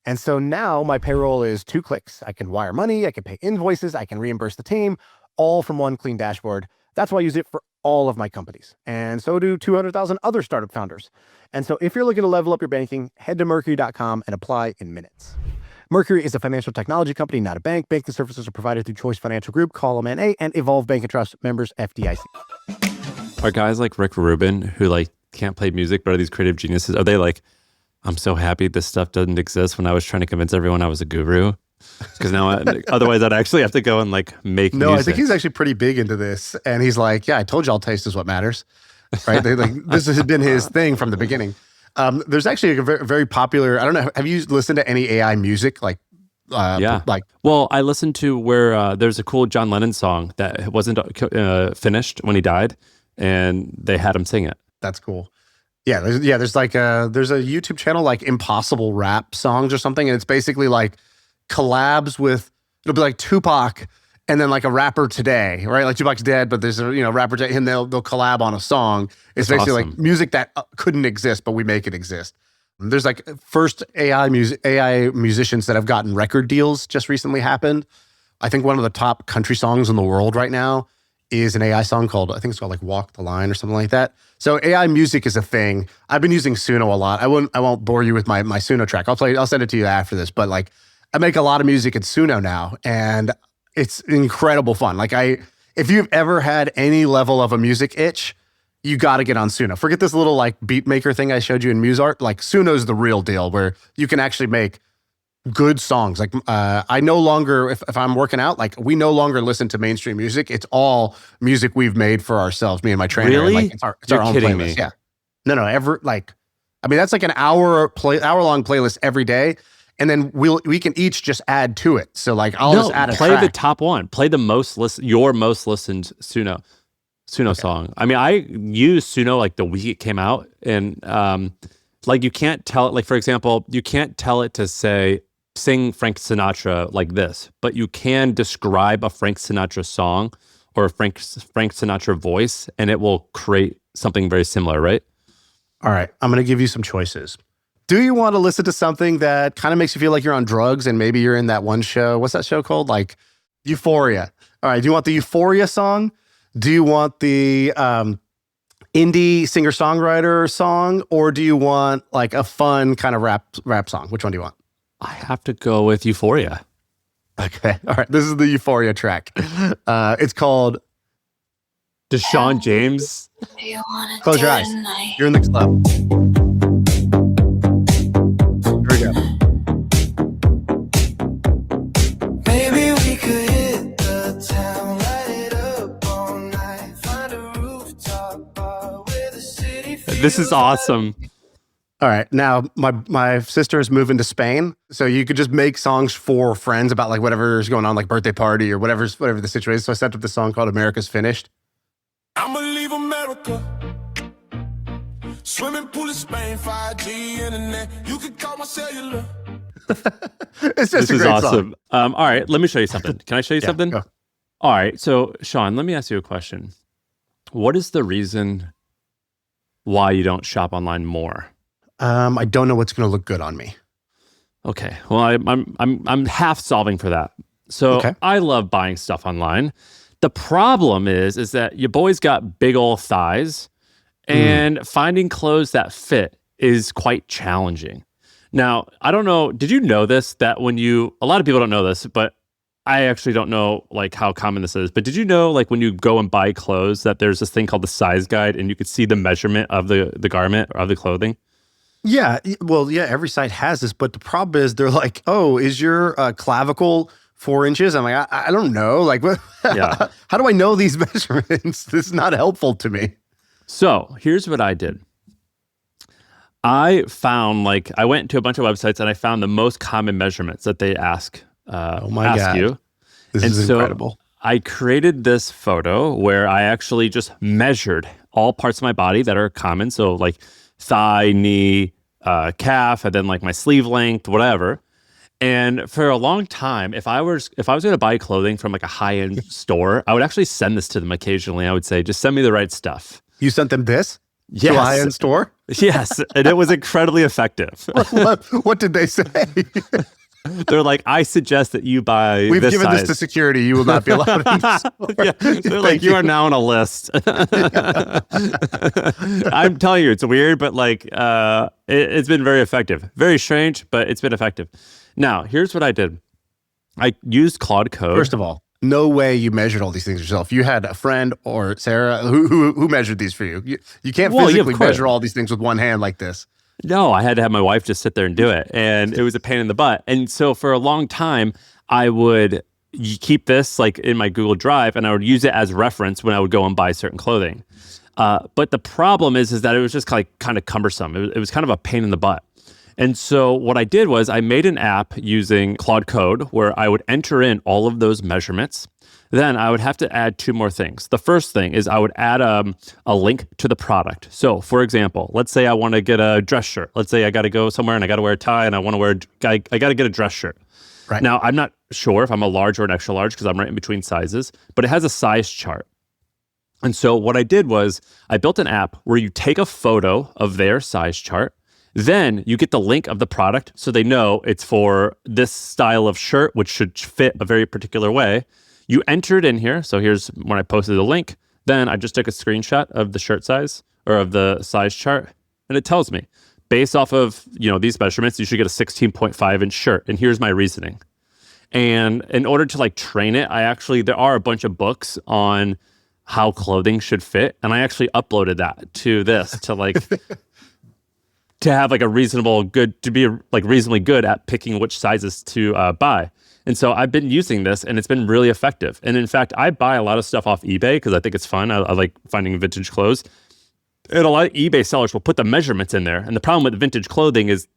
And so now my payroll is 2 clicks. I can wire money, I can pay invoices, I can reimburse the team, all from one clean dashboard. That's why I use it for all of my companies. And so do 200,000 other startup founders. And so if you're looking to level up your banking, head to mercury.com and apply in minutes. Mercury is a financial technology company, not a bank. Banking services are provided through Choice Financial Group, call them NA, and Evolve Bank and Trust, members FDIC. Are guys like Rick Rubin who like can't play music but are these creative geniuses? Are they like, I'm so happy this stuff doesn't exist when I was trying to convince everyone I was a guru? Because now, otherwise I'd actually have to go and like make music. I think he's actually pretty big into this. And he's like, yeah, I told y'all taste is what matters, right? This has been his thing from the beginning. There's actually a very, very popular, I don't know, have you listened to any AI music? Yeah. Well, I listened to where there's a cool John Lennon song that wasn't finished when he died, and they had him sing it. That's cool. Yeah, there's like there's a YouTube channel like Impossible Rap Songs or something, and it's basically like collabs with, it'll be like Tupac and then like a rapper today, right? Like Tupac's dead, but there's a rapper today, and they'll collab on a song. It's basically awesome. Like music that couldn't exist, but we make it exist. There's like first AI musicians that have gotten record deals just recently happened. I think one of the top country songs in the world right now is an AI song called, I think it's called like Walk the Line or something like that. So AI music is a thing. I've been using Suno a lot. I won't bore you with my Suno track. I'll send it to you after this, but like I make a lot of music in Suno now, and it's incredible fun. Like if you've ever had any level of a music itch, you got to get on Suno. Forget this little like beat maker thing I showed you in Muse Art. Like Suno's the real deal where you can actually make good songs. Like I no longer, if I'm working out, like we no longer listen to mainstream music. It's all music we've made for ourselves, me and my trainer. Really? And like it's our own playlist. Me. Yeah. No, that's like an hour-long playlist every day. And then we can each just add to it. So like I'll just add a play track. the top one. Play the your most listened Suno song. I mean, I used Suno like the week it came out, and like you can't tell it. Like for example, you can't tell it to sing Frank Sinatra like this, but you can describe a Frank Sinatra song or a Frank Sinatra voice, and it will create something very similar, right? All right, I'm going to give you some choices. Do you want to listen to something that kind of makes you feel like you're on drugs and maybe you're in that one show? What's that show called? Like Euphoria. All right, do you want the Euphoria song? Do you want the indie singer-songwriter song? Or do you want like a fun kind of rap song? Which one do you want? I have to go with Euphoria. Okay. All right. This is the Euphoria track. It's called Deshaun James. Close your eyes. You're in the club. Here we go. Maybe we could hit the town, light it up all night, find a rooftop bar where the city feels. This is awesome. All right. Now, my sister is moving to Spain, so you could just make songs for friends about like whatever's going on, like birthday party or whatever the situation is. So I set up this song called America's Finished. I'ma leave America. Swimming pool in Spain, 5G internet. You can call my cellular. It's just a great awesome. All right, let me show you something. Can I show you something? Go. All right. So, Shaan, let me ask you a question. What is the reason why you don't shop online more? I don't know what's going to look good on me. Okay. Well, I'm half solving for that. So Okay. I love buying stuff online. The problem is that your boy's got big old thighs, and finding clothes that fit is quite challenging. Now, I don't know, did you know this, that a lot of people don't know this, but I actually don't know like how common this is, but did you know like when you go and buy clothes that there's this thing called the size guide and you could see the measurement of the garment or of the clothing? Yeah, well, yeah, every site has this, but the problem is they're like, oh, is your clavicle 4 inches? I'm like, I don't know. Like, what? Yeah. How do I know these measurements? This is not helpful to me. So here's what I did. I found I went to a bunch of websites and I found the most common measurements that they ask God. you. This is incredible. I created this photo where I actually just measured all parts of my body that are common. So like thigh, knee, calf, and then like my sleeve length, whatever. And for a long time, if I was going to buy clothing from like a high-end store, I would actually send this to them occasionally. I would say, just send me the right stuff. You sent them this Yes. to a high-end store? Yes, and it was incredibly effective. What did they say? They're like, I suggest that you buy We've this given size. this to security. You will not be allowed in the store. Yeah, they're like, you are now on a list. I'm telling you, it's weird, but it's been very effective. Very strange, but it's been effective. Now, here's what I did. I used Claude Code. First of all, no way you measured all these things yourself. You had a friend or Sarah who measured these for you. You can't physically measure all these things with one hand like this. No, I had to have my wife just sit there and do it. And it was a pain in the butt. And so for a long time, I would keep this like in my Google Drive and I would use it as reference when I would go and buy certain clothing. But the problem is that it was just kind of cumbersome. It was kind of a pain in the butt. And so what I did was I made an app using Claude Code where I would enter in all of those measurements. Then I would have to add 2 more things. The first thing is I would add a link to the product. So for example, let's say I want to get a dress shirt. Let's say I got to go somewhere and I got to wear a tie and I want to wear, I got to get a dress shirt. Right. Now, I'm not sure if I'm a large or an extra large because I'm right in between sizes, but it has a size chart. And so what I did was I built an app where you take a photo of their size chart. Then you get the link of the product so they know it's for this style of shirt, which should fit a very particular way. You enter it in here. So here's when I posted the link. Then I just took a screenshot of the shirt size or of the size chart. And it tells me, based off of these measurements, you should get a 16.5 inch shirt. And here's my reasoning. And in order to train it, there are a bunch of books on how clothing should fit. And I actually uploaded that to this to have reasonably good at picking which sizes to buy. And so I've been using this and it's been really effective. And in fact, I buy a lot of stuff off eBay because I think it's fun. I like finding vintage clothes. And a lot of eBay sellers will put the measurements in there. And the problem with vintage clothing is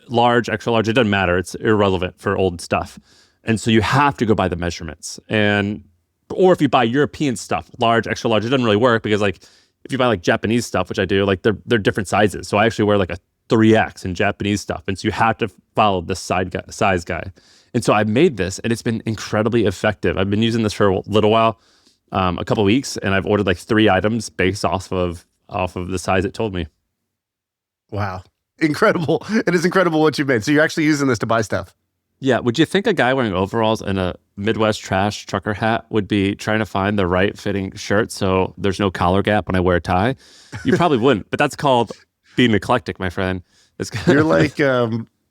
large, extra large, it doesn't matter. It's irrelevant for old stuff. And so you have to go by the measurements. Or if you buy European stuff, large, extra large, it doesn't really work because if you buy Japanese stuff, which I do, they're different sizes. So I actually wear a 3X in Japanese stuff. And so you have to follow this size guide. And so I made this and it's been incredibly effective. I've been using this for a little while, a couple of weeks, and I've ordered 3 items based off of the size it told me. Wow. Incredible. It is incredible what you've made. So you're actually using this to buy stuff. Yeah. Would you think a guy wearing overalls and a Midwest trash trucker hat would be trying to find the right fitting shirt so there's no collar gap when I wear a tie? You probably wouldn't, but that's called being eclectic, my friend. You're like,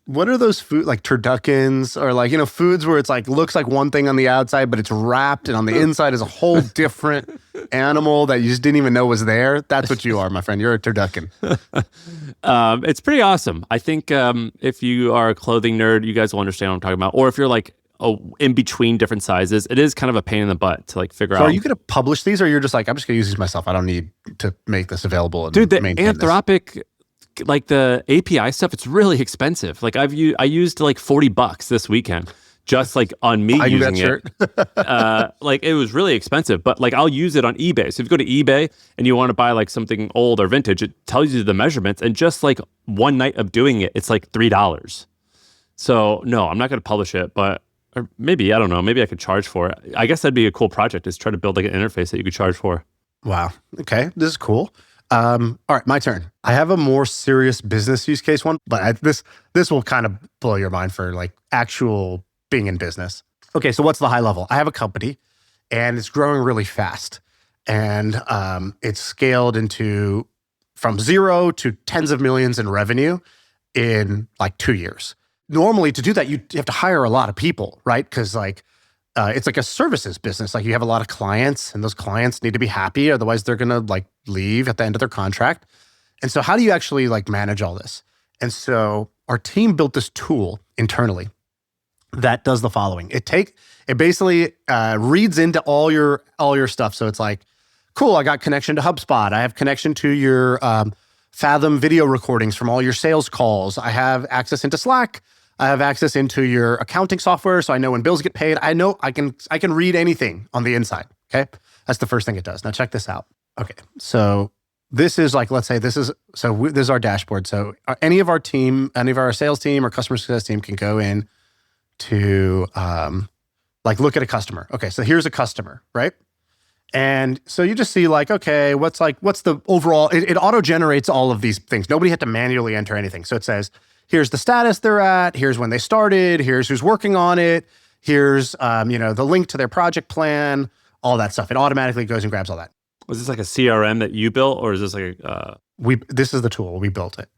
what are those food turduckens or foods where it's looks like one thing on the outside, but it's wrapped and on the inside is a whole different animal that you just didn't even know was there. That's what you are, my friend. You're a turducken. It's pretty awesome. I think if you are a clothing nerd, you guys will understand what I'm talking about. Or if you're in between different sizes, it is kind of a pain in the butt to figure out. So are you going to publish these or you're just I'm just going to use these myself? I don't need to make this available. Dude, the Anthropic, the API stuff, it's really expensive. I used $40 this weekend just on me using it. It was really expensive, but I'll use it on eBay. So if you go to eBay and you want to buy something old or vintage, it tells you the measurements, and just one night of doing it, it's $3. So no, I'm not going to publish it, but or maybe, I don't know, maybe I could charge for it. I guess that'd be a cool project, is try to build an interface that you could charge for. Wow. Okay. This is cool. All right, my turn. I have a more serious business use case one, but this will kind of blow your mind for actual being in business. Okay, so what's the high level? I have a company and it's growing really fast. And it's scaled from 0 to tens of millions in revenue in 2 years. Normally to do that, you have to hire a lot of people, right? Because it's a services business. You have a lot of clients and those clients need to be happy. Otherwise they're going to leave at the end of their contract. And so how do you actually manage all this? And so our team built this tool internally that does the following. It basically reads into all your stuff. So it's like, cool, I got connection to HubSpot. I have connection to your Fathom video recordings from all your sales calls. I have access into Slack. I have access into your accounting software, so I know when bills get paid. I know I can read anything on the inside. Okay, that's the first thing it does. Now check this out. Okay, so this is like, let's say this is our dashboard. So any of our sales team or customer success team can go in to look at a customer. Okay, so here's a customer, right? And so you just see like, okay, what's the overall, it auto-generates all of these things. Nobody had to manually enter anything. So it says, here's the status they're at, here's when they started, here's who's working on it, here's the link to their project plan, all that stuff. It automatically goes and grabs all that. Was this like a CRM that you built, or is this like this is the tool, we built it.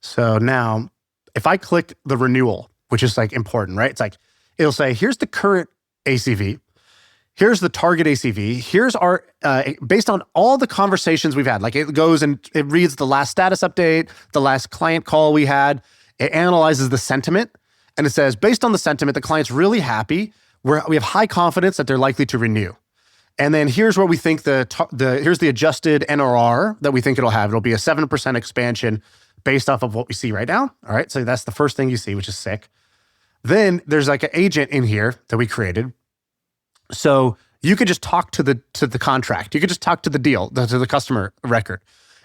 So now if I click the renewal, which is like important, right? It's like, it'll say, here's the current ACV. Here's the target ACV. Here's our, based on all the conversations we've had, like it goes and it reads the last status update, the last client call we had. It analyzes the sentiment and it says, based on the sentiment, the client's really happy. We have high confidence that they're likely to renew. And then here's where we think here's the adjusted NRR that we think it'll have. It'll be a 7% expansion based off of what we see right now. All right. So that's the first thing you see, which is sick. Then there's like an agent in here that we created. So you could just talk to the contract. You could just talk to the deal, to the customer record.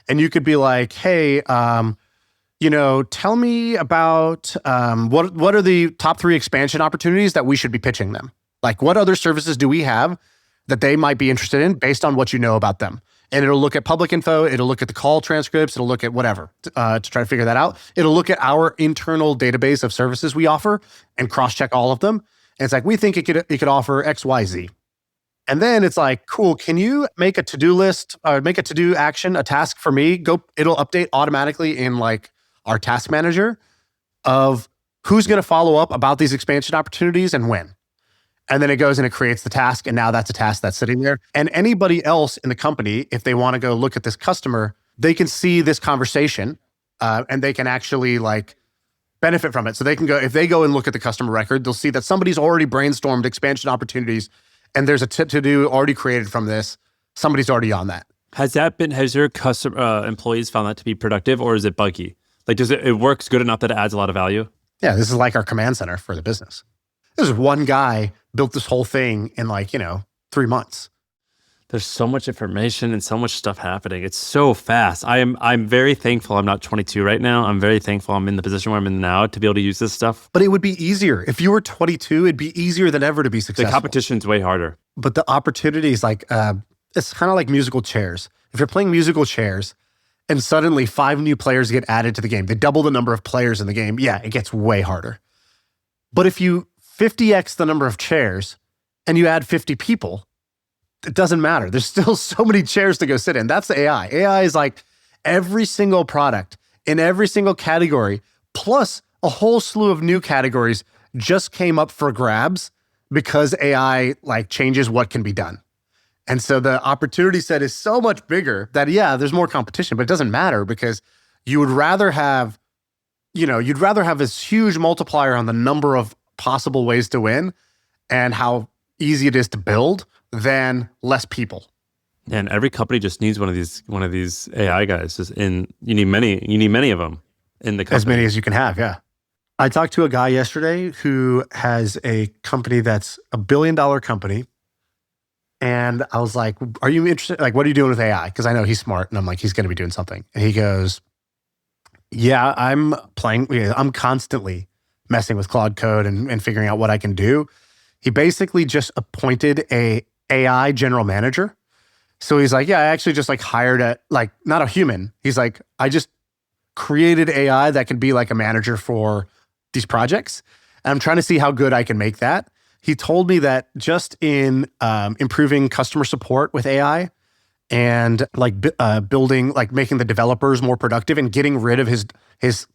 And you could be like, hey, tell me about what are the top 3 expansion opportunities that we should be pitching them? Like, what other services do we have that they might be interested in based on what you know about them? And it'll look at public info. It'll look at the call transcripts. It'll look at whatever to try to figure that out. It'll look at our internal database of services we offer and cross-check all of them. And it's like, we think it could offer X, Y, Z. And then it's like, cool, can you make a to-do list or make a to-do action, a task for me? It'll update automatically in like our task manager of who's going to follow up about these expansion opportunities and when. And then it goes and it creates the task. And now that's a task that's sitting there. And anybody else in the company, if they want to go look at this customer, they can see this conversation and they can actually like benefit from it. So they can go, if they go and look at the customer record, they'll see that somebody's already brainstormed expansion opportunities and there's a to-do already created from this. Somebody's already on that. Has your customer employees found that to be productive, or is it buggy? Like, does it works good enough that it adds a lot of value? Yeah, this is like our command center for the business. There's one guy built this whole thing in 3 months. There's so much information and so much stuff happening. It's so fast. I'm very thankful I'm not 22 right now. I'm very thankful I'm in the position where I'm in now to be able to use this stuff. But it would be easier. If you were 22, it'd be easier than ever to be successful. The competition's way harder. But the opportunities, it's kind of like musical chairs. If you're playing musical chairs and suddenly 5 new players get added to the game, they double the number of players in the game, yeah, it gets way harder. But if you 50x the number of chairs and you add 50 people, it doesn't matter. There's still so many chairs to go sit in. That's the AI. AI is like every single product in every single category, plus a whole slew of new categories just came up for grabs because AI changes what can be done. And so the opportunity set is so much bigger that, yeah, there's more competition, but it doesn't matter because you would rather have, you'd rather have this huge multiplier on the number of possible ways to win and how easy it is to build than less people. And every company just needs one of these AI guys. You need many of them in the company. As many as you can have, yeah. I talked to a guy yesterday who has a company that's $1 billion company. And I was like, are you interested? Like, what are you doing with AI? Because I know he's smart. And I'm like, he's going to be doing something. And he goes, yeah, I'm constantly messing with Claude Code and figuring out what I can do. He basically just appointed a AI general manager. So he's like, yeah, I actually just hired not a human. He's like, I just created AI that can be like a manager for these projects. And I'm trying to see how good I can make that. He told me that just in improving customer support with AI and building, making the developers more productive and getting rid of his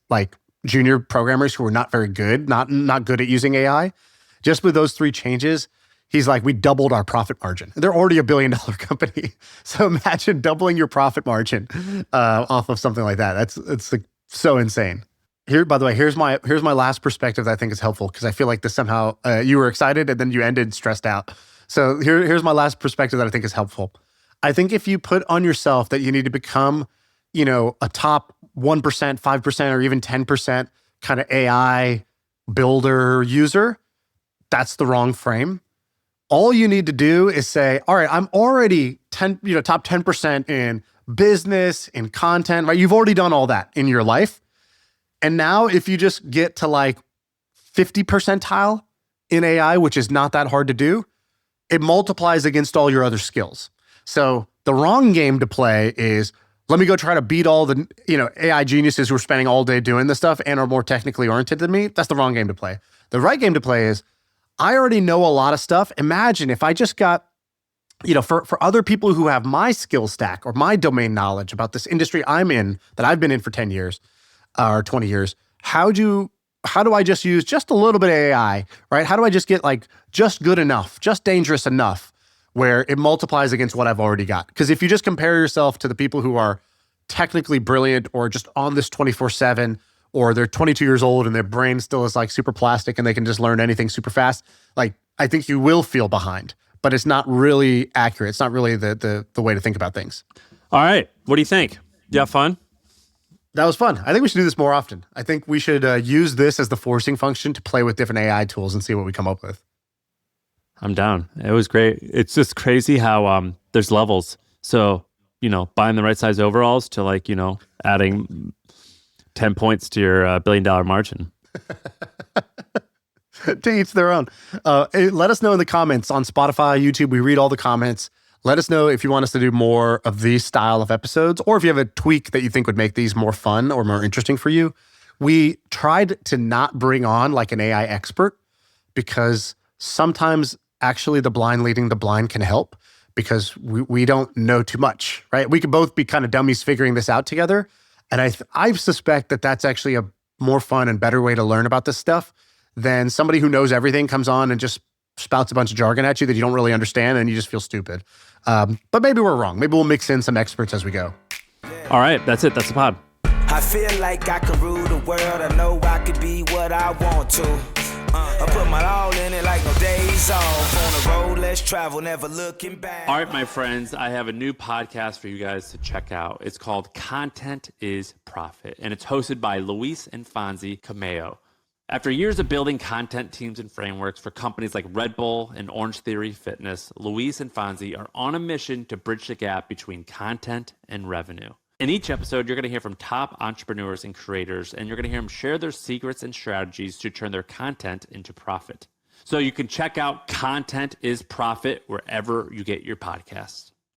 junior programmers who are not very good, not good at using AI. Just with those 3 changes, he's like, we doubled our profit margin. They're already $1 billion company. So imagine doubling your profit margin off of something like that. It's so insane. Here, by the way, here's my last perspective that I think is helpful because I feel like this somehow you were excited and then you ended stressed out. So here's my last perspective that I think is helpful. I think if you put on yourself that you need to become, a top 1%, 5%, or even 10% kind of AI builder user, that's the wrong frame. All you need to do is say, all right, I'm already top 10% in business, in content, right? You've already done all that in your life. And now if you just get to like 50 percentile in AI, which is not that hard to do, it multiplies against all your other skills. So the wrong game to play is, let me go try to beat all the AI geniuses who are spending all day doing this stuff and are more technically oriented than me. That's the wrong game to play. The right game to play is, I already know a lot of stuff. Imagine if I just got, for other people who have my skill stack or my domain knowledge about this industry I'm in, that I've been in for 10 years or 20 years, how do I just use just a little bit of AI, right? How do I just get like just good enough, just dangerous enough where it multiplies against what I've already got? Because if you just compare yourself to the people who are technically brilliant or just on this 24/7, or they're 22 years old and their brain still is like super plastic and they can just learn anything super fast, like I think you will feel behind, but it's not really accurate. It's not really the way to think about things. All right. What do you think? You have fun? That was fun. I think we should do this more often. I think we should use this as the forcing function to play with different AI tools and see what we come up with. I'm down. It was great. It's just crazy how there's levels. So, buying the right size overalls to like, adding 10 points to your $1 billion margin. To each their own. Let us know in the comments on Spotify, YouTube. We read all the comments. Let us know if you want us to do more of these style of episodes, or if you have a tweak that you think would make these more fun or more interesting for you. We tried to not bring on like an AI expert because sometimes actually the blind leading the blind can help because we don't know too much, right? We could both be kind of dummies figuring this out together. And I suspect that that's actually a more fun and better way to learn about this stuff than somebody who knows everything comes on and just spouts a bunch of jargon at you that you don't really understand and you just feel stupid. But maybe we're wrong. Maybe we'll mix in some experts as we go. All right. That's it. That's the pod. I feel like I can rule the world. I know I could be what I want to. I put my all in it like no days off. On the road, let's travel, never looking back. All right, my friends, I have a new podcast for you guys to check out. It's called Content is Profit, and it's hosted by Luis and Fonzie Cameo. After years of building content teams and frameworks for companies like Red Bull and Orange Theory Fitness, Luis and Fonzie are on a mission to bridge the gap between content and revenue. In each episode, you're going to hear from top entrepreneurs and creators, and you're going to hear them share their secrets and strategies to turn their content into profit. So you can check out Content is Profit wherever you get your podcasts.